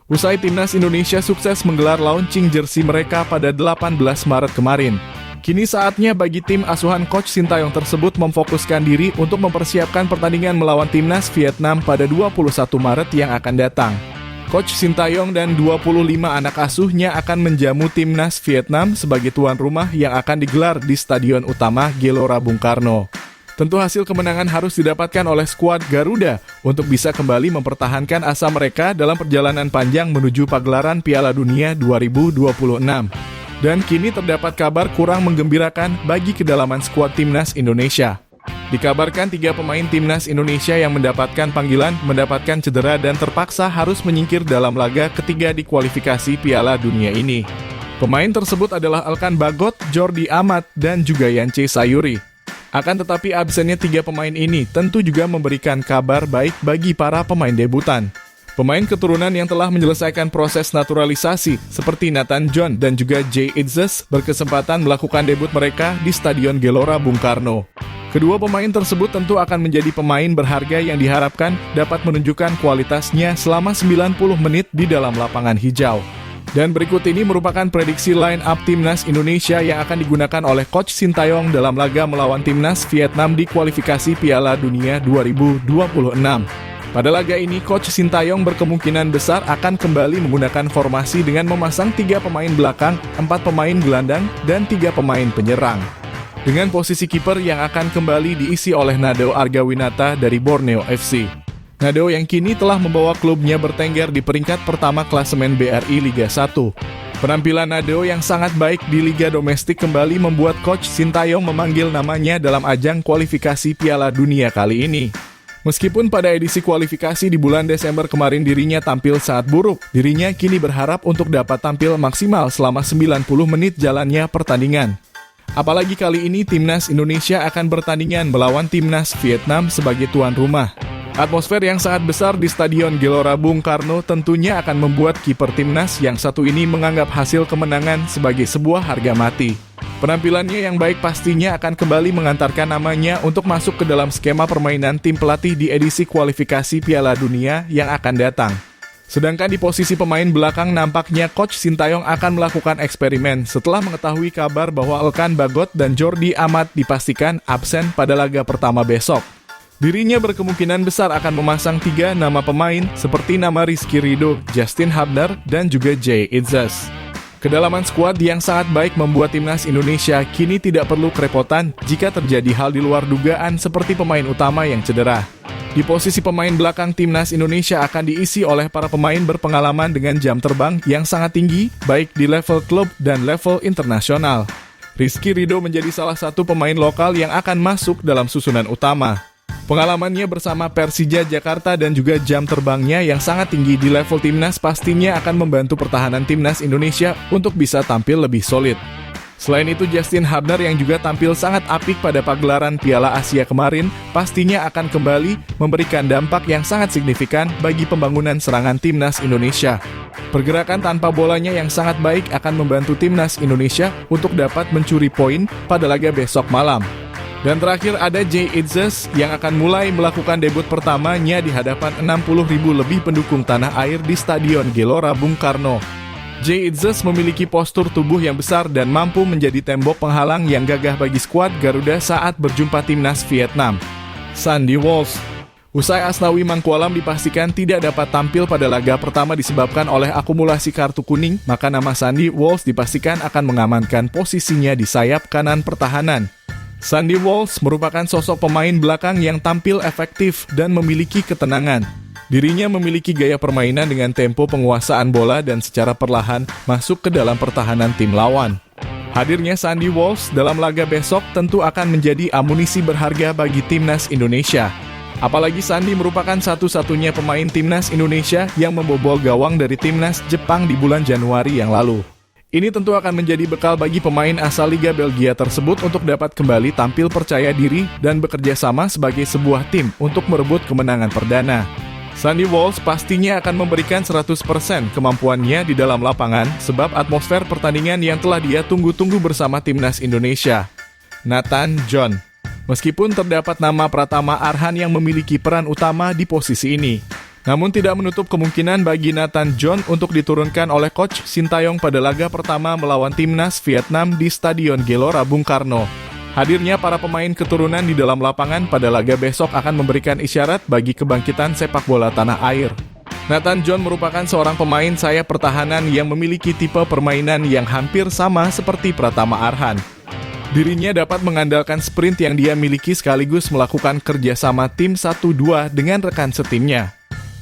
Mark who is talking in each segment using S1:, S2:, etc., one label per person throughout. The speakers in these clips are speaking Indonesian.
S1: Usai timnas Indonesia sukses menggelar launching jersey mereka pada 18 Maret kemarin. Kini saatnya bagi tim asuhan Coach Sintayong tersebut memfokuskan diri untuk mempersiapkan pertandingan melawan timnas Vietnam pada 21 Maret yang akan datang. Coach Sintayong dan 25 anak asuhnya akan menjamu timnas Vietnam sebagai tuan rumah yang akan digelar di Stadion Utama Gelora Bung Karno. Tentu hasil kemenangan harus didapatkan oleh skuad Garuda untuk bisa kembali mempertahankan asa mereka dalam perjalanan panjang menuju pagelaran Piala Dunia 2026. Dan kini terdapat kabar kurang menggembirakan bagi kedalaman skuad timnas Indonesia. Dikabarkan 3 pemain timnas Indonesia yang mendapatkan panggilan mendapatkan cedera dan terpaksa harus menyingkir dalam laga ketiga di kualifikasi Piala Dunia ini. Pemain tersebut adalah Elkan Bagot, Jordi Amat, dan juga Yance Sayuri. Akan tetapi absennya 3 pemain ini tentu juga memberikan kabar baik bagi para pemain debutan. Pemain keturunan yang telah menyelesaikan proses naturalisasi seperti Nathan John dan juga Jay Itzes berkesempatan melakukan debut mereka di Stadion Gelora Bung Karno. Kedua pemain tersebut tentu akan menjadi pemain berharga yang diharapkan dapat menunjukkan kualitasnya selama 90 menit di dalam lapangan hijau. Dan berikut ini merupakan prediksi line-up timnas Indonesia yang akan digunakan oleh Coach Sintayong dalam laga melawan timnas Vietnam di kualifikasi Piala Dunia 2026. Pada laga ini, Coach Sintayong berkemungkinan besar akan kembali menggunakan formasi dengan memasang 3 pemain belakang, 4 pemain gelandang, dan 3 pemain penyerang. Dengan posisi kiper yang akan kembali diisi oleh Nadeo Argawinata dari Borneo FC. Nadeo yang kini telah membawa klubnya bertengger di peringkat pertama klasemen BRI Liga 1. Penampilan Nadeo yang sangat baik di Liga Domestik kembali membuat Coach Sintayong memanggil namanya dalam ajang kualifikasi Piala Dunia kali ini. Meskipun pada edisi kualifikasi di bulan Desember kemarin dirinya tampil sangat buruk, dirinya kini berharap untuk dapat tampil maksimal selama 90 menit jalannya pertandingan. Apalagi kali ini timnas Indonesia akan bertandingan melawan timnas Vietnam sebagai tuan rumah. Atmosfer yang sangat besar di Stadion Gelora Bung Karno tentunya akan membuat kiper timnas yang satu ini menganggap hasil kemenangan sebagai sebuah harga mati. Penampilannya yang baik pastinya akan kembali mengantarkan namanya untuk masuk ke dalam skema permainan tim pelatih di edisi kualifikasi Piala Dunia yang akan datang. Sedangkan di posisi pemain belakang nampaknya Coach Sintayong akan melakukan eksperimen setelah mengetahui kabar bahwa Elkan Bagot dan Jordi Amat dipastikan absen pada laga pertama besok. Dirinya berkemungkinan besar akan memasang 3 nama pemain seperti nama Rizky Ridho, Justin Hubner, dan juga Jay Itzes. Kedalaman skuad yang sangat baik membuat timnas Indonesia kini tidak perlu kerepotan jika terjadi hal di luar dugaan seperti pemain utama yang cedera. Di posisi pemain belakang timnas Indonesia akan diisi oleh para pemain berpengalaman dengan jam terbang yang sangat tinggi baik di level klub dan level internasional. Rizky Ridho menjadi salah satu pemain lokal yang akan masuk dalam susunan utama. Pengalamannya bersama Persija Jakarta dan juga jam terbangnya yang sangat tinggi di level timnas pastinya akan membantu pertahanan timnas Indonesia untuk bisa tampil lebih solid. Selain itu, Justin Hubner yang juga tampil sangat apik pada pagelaran Piala Asia kemarin pastinya akan kembali memberikan dampak yang sangat signifikan bagi pembangunan serangan timnas Indonesia. Pergerakan tanpa bolanya yang sangat baik akan membantu timnas Indonesia untuk dapat mencuri poin pada laga besok malam. Dan terakhir ada Jay Itzes yang akan mulai melakukan debut pertamanya di hadapan 60.000 lebih pendukung tanah air di Stadion Gelora Bung Karno. Jay Itzes memiliki postur tubuh yang besar dan mampu menjadi tembok penghalang yang gagah bagi skuad Garuda saat berjumpa timnas Vietnam. Sandy Walsh. Usai Asnawi Mangkualam dipastikan tidak dapat tampil pada laga pertama disebabkan oleh akumulasi kartu kuning, maka nama Sandy Walsh dipastikan akan mengamankan posisinya di sayap kanan pertahanan. Sandy Walsh merupakan sosok pemain belakang yang tampil efektif dan memiliki ketenangan. Dirinya memiliki gaya permainan dengan tempo penguasaan bola dan secara perlahan masuk ke dalam pertahanan tim lawan. Hadirnya Sandy Walsh dalam laga besok tentu akan menjadi amunisi berharga bagi timnas Indonesia. Apalagi Sandy merupakan satu-satunya pemain timnas Indonesia yang membobol gawang dari timnas Jepang di bulan Januari yang lalu. Ini tentu akan menjadi bekal bagi pemain asal Liga Belgia tersebut untuk dapat kembali tampil percaya diri dan bekerja sama sebagai sebuah tim untuk merebut kemenangan perdana. Sandy Walsh pastinya akan memberikan 100% kemampuannya di dalam lapangan sebab atmosfer pertandingan yang telah dia tunggu-tunggu bersama timnas Indonesia. Nathan John. Meskipun terdapat nama Pratama Arhan yang memiliki peran utama di posisi ini, Namun tidak menutup kemungkinan bagi Nathan John untuk diturunkan oleh Coach Sintayong pada laga pertama melawan timnas Vietnam di Stadion Gelora Bung Karno. Hadirnya para pemain keturunan di dalam lapangan pada laga besok akan memberikan isyarat bagi kebangkitan sepak bola tanah air. Nathan John merupakan seorang pemain sayap pertahanan yang memiliki tipe permainan yang hampir sama seperti Pratama Arhan. Dirinya dapat mengandalkan sprint yang dia miliki sekaligus melakukan kerjasama tim 1-2 dengan rekan setimnya.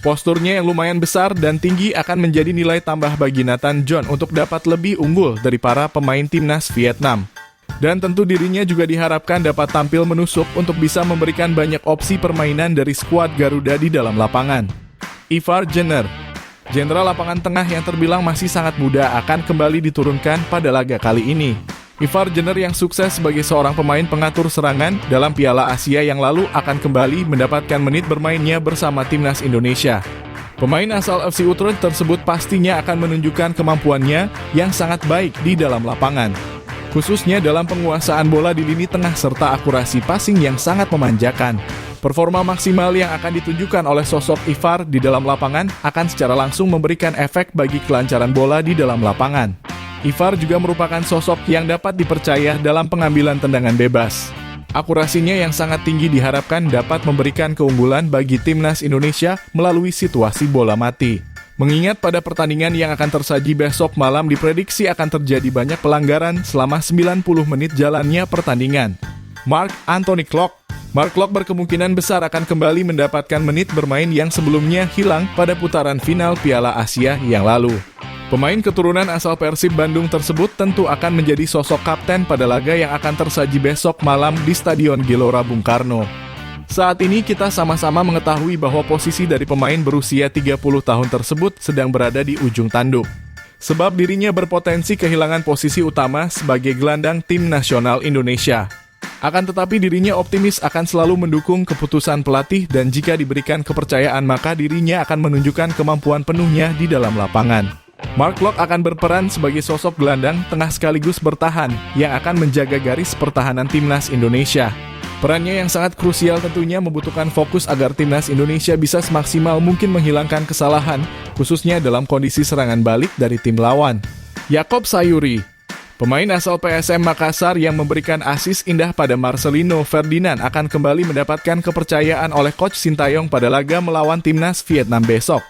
S1: Posturnya yang lumayan besar dan tinggi akan menjadi nilai tambah bagi Nathan John untuk dapat lebih unggul dari para pemain timnas Vietnam. Dan tentu dirinya juga diharapkan dapat tampil menusuk untuk bisa memberikan banyak opsi permainan dari skuad Garuda di dalam lapangan. Ivar Jenner, jenderal lapangan tengah yang terbilang masih sangat muda, akan kembali diturunkan pada laga kali ini. Ivar Jenner yang sukses sebagai seorang pemain pengatur serangan dalam Piala Asia yang lalu akan kembali mendapatkan menit bermainnya bersama timnas Indonesia. Pemain asal FC Utrecht tersebut pastinya akan menunjukkan kemampuannya yang sangat baik di dalam lapangan, khususnya dalam penguasaan bola di lini tengah serta akurasi passing yang sangat memanjakan. Performa maksimal yang akan ditunjukkan oleh sosok Ivar di dalam lapangan akan secara langsung memberikan efek bagi kelancaran bola di dalam lapangan. Ivar juga merupakan sosok yang dapat dipercaya dalam pengambilan tendangan bebas. Akurasinya yang sangat tinggi diharapkan dapat memberikan keunggulan bagi timnas Indonesia melalui situasi bola mati. Mengingat pada pertandingan yang akan tersaji besok malam diprediksi akan terjadi banyak pelanggaran selama 90 menit jalannya pertandingan. Mark Klok berkemungkinan besar akan kembali mendapatkan menit bermain yang sebelumnya hilang pada putaran final Piala Asia yang lalu. Pemain keturunan asal Persib Bandung tersebut tentu akan menjadi sosok kapten pada laga yang akan tersaji besok malam di Stadion Gelora Bung Karno. Saat ini kita sama-sama mengetahui bahwa posisi dari pemain berusia 30 tahun tersebut sedang berada di ujung tanduk. Sebab dirinya berpotensi kehilangan posisi utama sebagai gelandang tim nasional Indonesia. Akan tetapi dirinya optimis akan selalu mendukung keputusan pelatih dan jika diberikan kepercayaan maka dirinya akan menunjukkan kemampuan penuhnya di dalam lapangan. Mark Klok akan berperan sebagai sosok gelandang tengah sekaligus bertahan yang akan menjaga garis pertahanan timnas Indonesia. Perannya yang sangat krusial tentunya membutuhkan fokus agar timnas Indonesia bisa semaksimal mungkin menghilangkan kesalahan, khususnya dalam kondisi serangan balik dari tim lawan. Jakob Sayuri, pemain asal PSM Makassar yang memberikan assist indah pada Marcelino Ferdinand akan kembali mendapatkan kepercayaan oleh Coach Sintayong pada laga melawan timnas Vietnam besok.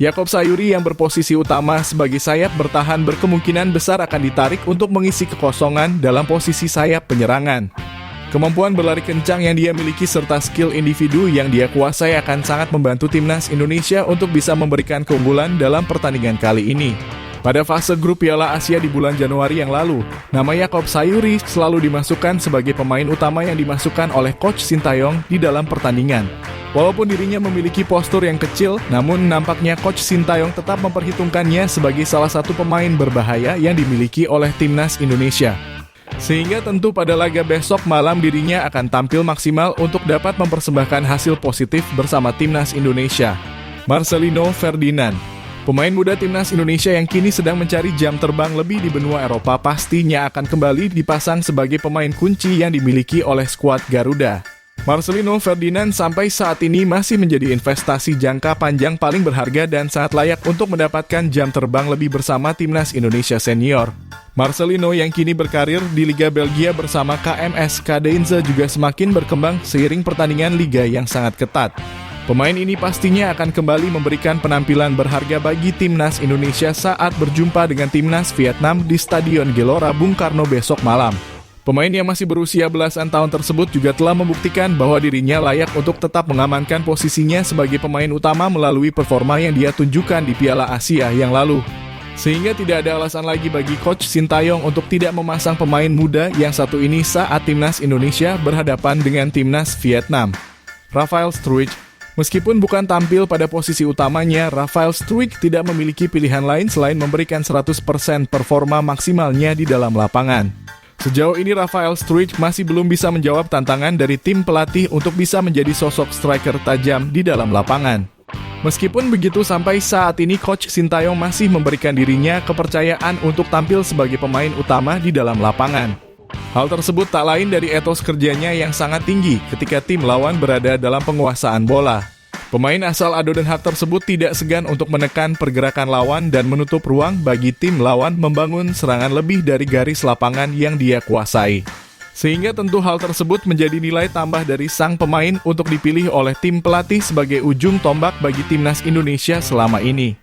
S1: Jakob Sayuri yang berposisi utama sebagai sayap bertahan berkemungkinan besar akan ditarik untuk mengisi kekosongan dalam posisi sayap penyerangan. Kemampuan berlari kencang yang dia miliki serta skill individu yang dia kuasai akan sangat membantu timnas Indonesia untuk bisa memberikan keunggulan dalam pertandingan kali ini. Pada fase grup Piala Asia di bulan Januari yang lalu, nama Jakob Sayuri selalu dimasukkan sebagai pemain utama yang dimasukkan oleh Coach Sintayong di dalam pertandingan. Walaupun dirinya memiliki postur yang kecil, namun nampaknya Coach Sintayong tetap memperhitungkannya sebagai salah satu pemain berbahaya yang dimiliki oleh timnas Indonesia. Sehingga tentu pada laga besok malam dirinya akan tampil maksimal untuk dapat mempersembahkan hasil positif bersama timnas Indonesia. Marcelino Ferdinand, pemain muda timnas Indonesia yang kini sedang mencari jam terbang lebih di benua Eropa, pastinya akan kembali dipasang sebagai pemain kunci yang dimiliki oleh skuad Garuda. Marcelino Ferdinand sampai saat ini masih menjadi investasi jangka panjang paling berharga dan sangat layak untuk mendapatkan jam terbang lebih bersama timnas Indonesia senior. Marcelino yang kini berkarir di Liga Belgia bersama KMS Kadeinze juga semakin berkembang seiring pertandingan liga yang sangat ketat. Pemain ini pastinya akan kembali memberikan penampilan berharga bagi timnas Indonesia saat berjumpa dengan timnas Vietnam di Stadion Gelora Bung Karno besok malam. Pemain yang masih berusia belasan tahun tersebut juga telah membuktikan bahwa dirinya layak untuk tetap mengamankan posisinya sebagai pemain utama melalui performa yang dia tunjukkan di Piala Asia yang lalu. Sehingga tidak ada alasan lagi bagi Coach Sintayong untuk tidak memasang pemain muda yang satu ini saat timnas Indonesia berhadapan dengan timnas Vietnam. Rafael Struijk, meskipun bukan tampil pada posisi utamanya, Rafael Struijk tidak memiliki pilihan lain selain memberikan 100% performa maksimalnya di dalam lapangan. Sejauh ini Rafael Struijk masih belum bisa menjawab tantangan dari tim pelatih untuk bisa menjadi sosok striker tajam di dalam lapangan. Meskipun begitu, sampai saat ini Coach Sintayong masih memberikan dirinya kepercayaan untuk tampil sebagai pemain utama di dalam lapangan. Hal tersebut tak lain dari etos kerjanya yang sangat tinggi ketika tim lawan berada dalam penguasaan bola. Pemain asal Ado Den Haag tersebut tidak segan untuk menekan pergerakan lawan dan menutup ruang bagi tim lawan membangun serangan lebih dari garis lapangan yang dia kuasai. Sehingga tentu hal tersebut menjadi nilai tambah dari sang pemain untuk dipilih oleh tim pelatih sebagai ujung tombak bagi timnas Indonesia selama ini.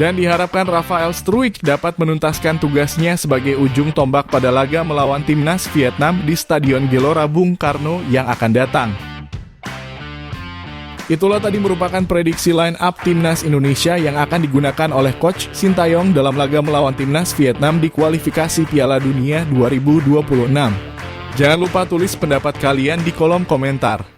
S1: Dan diharapkan Rafael Struijk dapat menuntaskan tugasnya sebagai ujung tombak pada laga melawan timnas Vietnam di Stadion Gelora Bung Karno yang akan datang. Itulah tadi merupakan prediksi line up timnas Indonesia yang akan digunakan oleh Coach Sintayong dalam laga melawan timnas Vietnam di kualifikasi Piala Dunia 2026. Jangan lupa tulis pendapat kalian di kolom komentar.